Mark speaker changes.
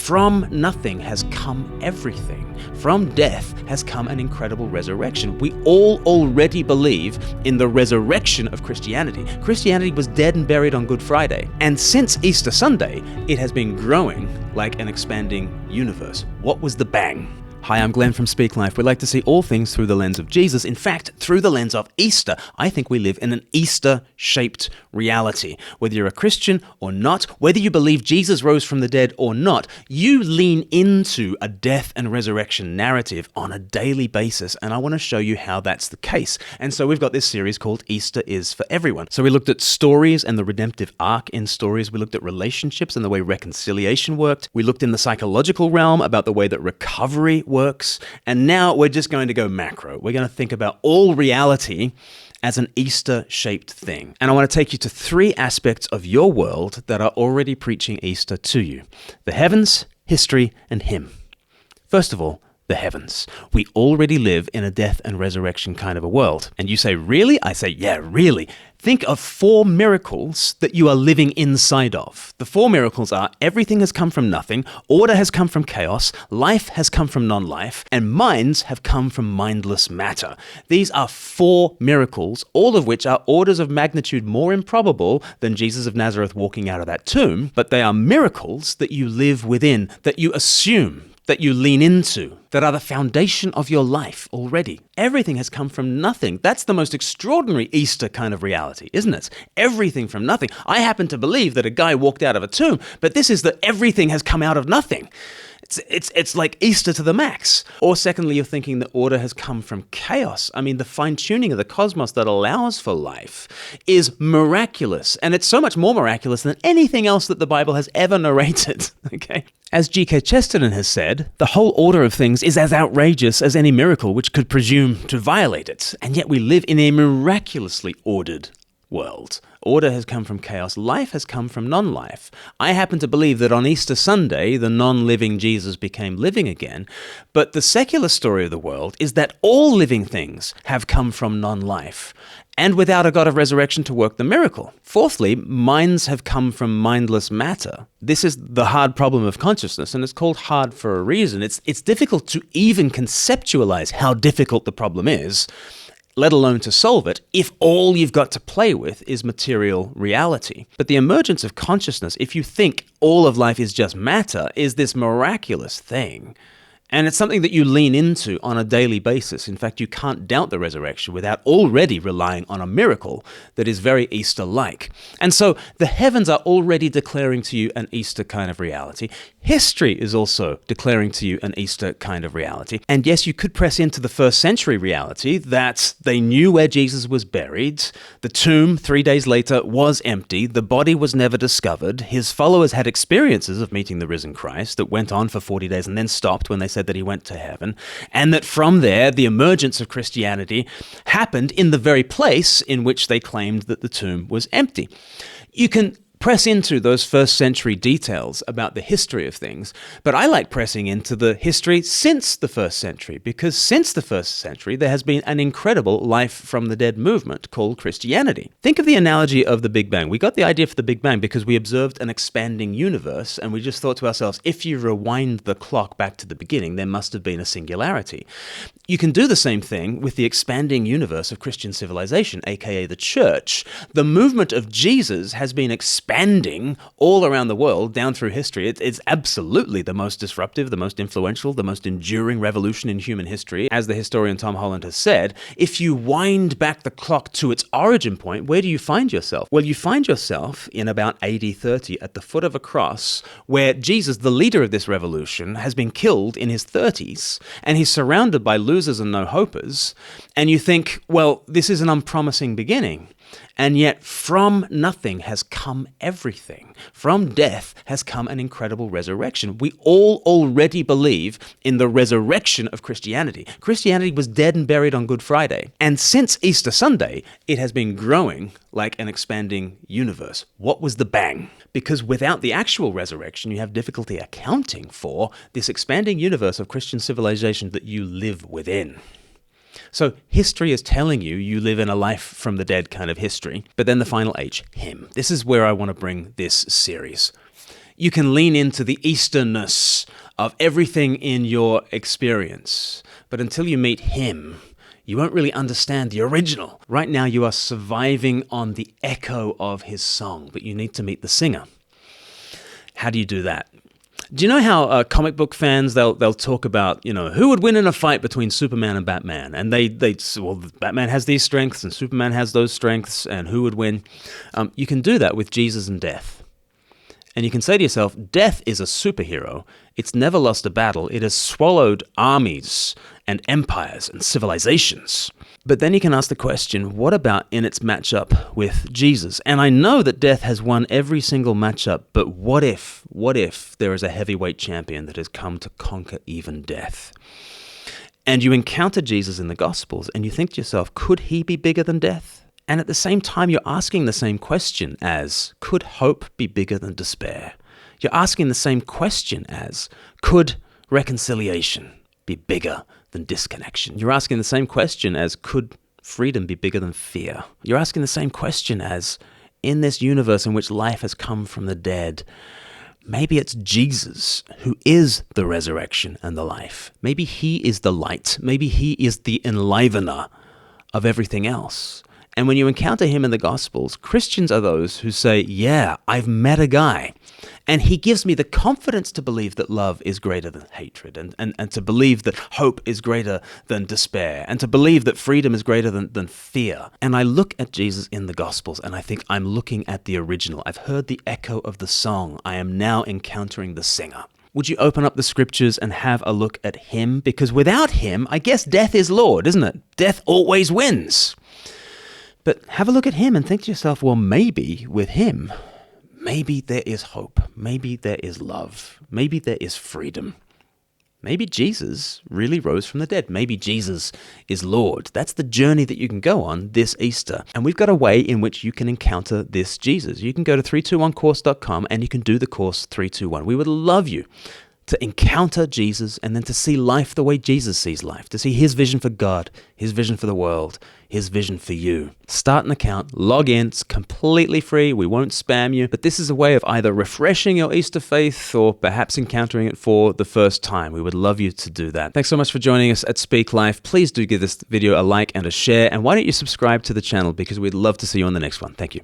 Speaker 1: from nothing has come everything. From death has come an incredible resurrection. We all already believe in the resurrection of Christianity. Christianity was dead and buried on Good Friday. And since Easter Sunday, it has been growing like an expanding universe. What was the bang? Hi, I'm Glenn from Speak Life. We like to see all things through the lens of Jesus. In fact, through the lens of Easter. I think we live in an Easter-shaped reality. Whether you're a Christian or not, whether you believe Jesus rose from the dead or not, you lean into a death and resurrection narrative on a daily basis, and I want to show you how that's the case. And so we've got this series called Easter is for Everyone. So we looked at stories and the redemptive arc in stories. We looked at relationships and the way reconciliation worked. We looked in the psychological realm about the way that recovery works. And now we're just going to go macro. We're going to think about all reality as an Easter-shaped thing. And I want to take you to three aspects of your world that are already preaching Easter to you: the heavens, history, and Him. First of all, the heavens. We already live in a death and resurrection kind of a world. And you say, really? I say, yeah, really. Think of 4 miracles that you are living inside of. The 4 miracles are: everything has come from nothing, order has come from chaos, life has come from non-life, and minds have come from mindless matter. These are 4 miracles, all of which are orders of magnitude more improbable than Jesus of Nazareth walking out of that tomb, but they are miracles that you live within, that you assume, that you lean into, that are the foundation of your life already. Everything has come from nothing. That's the most extraordinary Easter kind of reality, isn't it? Everything from nothing. I happen to believe that a guy walked out of a tomb, but this is that everything has come out of nothing. It's like Easter to the max. Or secondly, you're thinking that order has come from chaos. I mean, the fine-tuning of the cosmos that allows for life is miraculous. And it's so much more miraculous than anything else that the Bible has ever narrated. Okay? As G.K. Chesterton has said, the whole order of things is as outrageous as any miracle which could presume to violate it. And yet we live in a miraculously ordered world. Order has come from chaos. Life has come from non-life. I happen to believe that on Easter Sunday, the non-living Jesus became living again. But the secular story of the world is that all living things have come from non-life, and without a God of resurrection to work the miracle. Fourthly, minds have come from mindless matter. This is the hard problem of consciousness, and it's called hard for a reason. It's difficult to even conceptualize how difficult the problem is, let alone to solve it, if all you've got to play with is material reality. But the emergence of consciousness, if you think all of life is just matter, is this miraculous thing. And it's something that you lean into on a daily basis. In fact, you can't doubt the resurrection without already relying on a miracle that is very Easter-like. And so the heavens are already declaring to you an Easter kind of reality. History is also declaring to you an Easter kind of reality. And yes, you could press into the first century reality that they knew where Jesus was buried. The tomb 3 days later was empty. The body was never discovered. His followers had experiences of meeting the risen Christ that went on for 40 days and then stopped when they said that he went to heaven, and that from there, the emergence of Christianity happened in the very place in which they claimed that the tomb was empty. You can press into those first century details about the history of things, but I like pressing into the history since the first century, because since the first century, there has been an incredible life from the dead movement called Christianity. Think of the analogy of the Big Bang. We got the idea for the Big Bang because we observed an expanding universe, and we just thought to ourselves, if you rewind the clock back to the beginning, there must have been a singularity. You can do the same thing with the expanding universe of Christian civilization, aka the church. The movement of Jesus has been expanding all around the world down through history. It's absolutely the most disruptive, the most influential, the most enduring revolution in human history. As the historian Tom Holland has said, if you wind back the clock to its origin point, where do you find yourself? Well, you find yourself in about AD 30 at the foot of a cross where Jesus, the leader of this revolution, has been killed in his 30s, and he's surrounded by losers and no-hopers, and you think, well, this is an unpromising beginning. And yet from nothing has come everything. From death has come an incredible resurrection. We all already believe in the resurrection of Christianity. Christianity was dead and buried on Good Friday. And since Easter Sunday, it has been growing like an expanding universe. What was the bang? Because without the actual resurrection, you have difficulty accounting for this expanding universe of Christian civilization that you live within. So history is telling you you live in a life from the dead kind of history. But then the final H, Him. This is where I want to bring this series. You can lean into the Easternness of everything in your experience. But until you meet him, you won't really understand the original. Right now, you are surviving on the echo of his song, but you need to meet the singer. How do you do that? Do you know how comic book fans, they'll talk about, who would win in a fight between Superman and Batman? And well, Batman has these strengths and Superman has those strengths, and who would win? You can do that with Jesus and death. And you can say to yourself, death is a superhero. It's never lost a battle. It has swallowed armies and empires and civilizations. But then you can ask the question, what about in its matchup with Jesus? And I know that death has won every single matchup, but what if there is a heavyweight champion that has come to conquer even death? And you encounter Jesus in the Gospels and you think to yourself, could he be bigger than death? And at the same time, you're asking the same question as, could hope be bigger than despair? You're asking the same question as, could reconciliation be bigger than disconnection? You're asking the same question as, could freedom be bigger than fear? You're asking the same question as, in this universe in which life has come from the dead, maybe it's Jesus who is the resurrection and the life. Maybe he is the light. Maybe he is the enlivener of everything else. And when you encounter him in the Gospels, Christians are those who say, yeah, I've met a guy. And he gives me the confidence to believe that love is greater than hatred, and to believe that hope is greater than despair, and to believe that freedom is greater than fear. And I look at Jesus in the Gospels, and I think I'm looking at the original. I've heard the echo of the song. I am now encountering the singer. Would you open up the scriptures and have a look at him? Because without him, I guess death is Lord, isn't it? Death always wins. But have a look at him and think to yourself, well, maybe with him, maybe there is hope. Maybe there is love. Maybe there is freedom. Maybe Jesus really rose from the dead. Maybe Jesus is Lord. That's the journey that you can go on this Easter. And we've got a way in which you can encounter this Jesus. You can go to 321course.com and you can do the course 321. We would love you to encounter Jesus and then to see life the way Jesus sees life, to see his vision for God, his vision for the world, his vision for you. Start an account, log in, it's completely free, we won't spam you, but this is a way of either refreshing your Easter faith or perhaps encountering it for the first time. We would love you to do that. Thanks so much for joining us at Speak Life. Please do give this video a like and a share, and why don't you subscribe to the channel because we'd love to see you on the next one. Thank you.